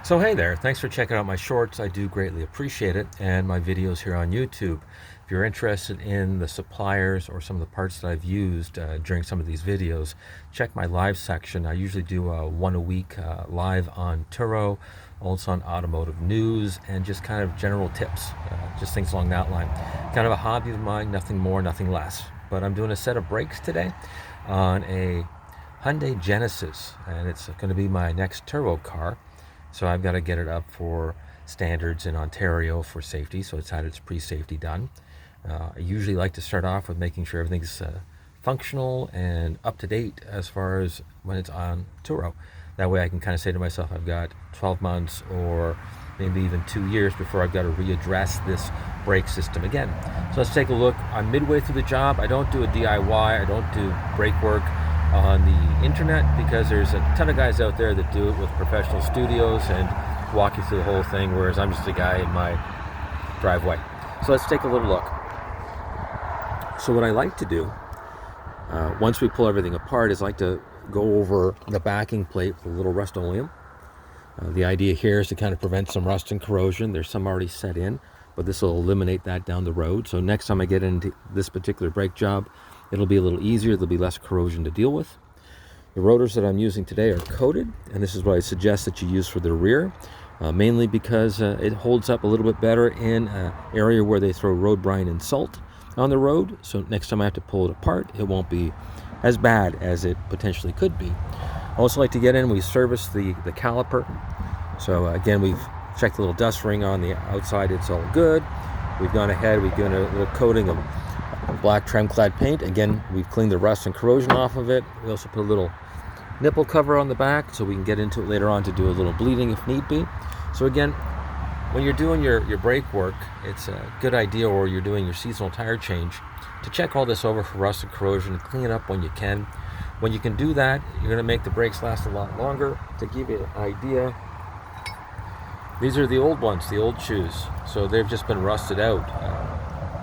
So hey there, thanks for checking out my shorts. I do greatly appreciate it, and my videos here on YouTube. If you're interested in the suppliers or some of the parts that I've used during some of these videos, check my live section. I usually do one a week live on TURO, also on automotive news, and just kind of general tips, just things along that line. Kind of a hobby of mine, nothing more, nothing less. But I'm doing a set of brakes today on a Hyundai Genesis, and it's going to be my next turbo car. So I've got to get it up for standards in Ontario for safety, so it's had its pre-safety done. I usually like to start off with making sure everything's functional and up to date as far as when it's on TURO. That way I can kind of say to myself, I've got 12 months or maybe even 2 years before I've got to readdress this brake system again. So let's take a look. I'm midway through the job. I don't do a DIY. I don't do brake work on the internet because there's a ton of guys out there that do it with professional studios and walk you through the whole thing, whereas I'm just a guy in my driveway. So let's take a little look. So what I like to do once we pull everything apart is I like to go over the backing plate with a little Rust-Oleum. The idea here is to kind of prevent some rust and corrosion. There's some already set in, but this will eliminate that down the road. So next time I get into this particular brake job, it'll be a little easier. There'll be less corrosion to deal with. The rotors that I'm using today are coated, and this is what I suggest that you use for the rear, mainly because it holds up a little bit better in an area where they throw road brine and salt on the road. So next time I have to pull it apart, it won't be as bad as it potentially could be. I also like to get in, we service the caliper. So again, we've checked the little dust ring on the outside, it's all good. We've gone ahead, we've done a little coating of black trim clad paint. Again, we've cleaned the rust and corrosion off of it. We also put a little nipple cover on the back so we can get into it later on to do a little bleeding if need be. So again, when you're doing your brake work, it's a good idea, or you're doing your seasonal tire change, to check all this over for rust and corrosion and clean it up when you can. When you can do that, you're going to make the brakes last a lot longer. To give you an idea, these are the old ones, the old shoes. So they've just been rusted out.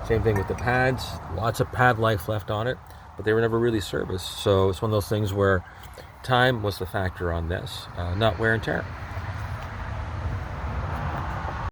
Same thing with the pads, lots of pad life left on it, but they were never really serviced. So it's one of those things where time was the factor on this, not wear and tear.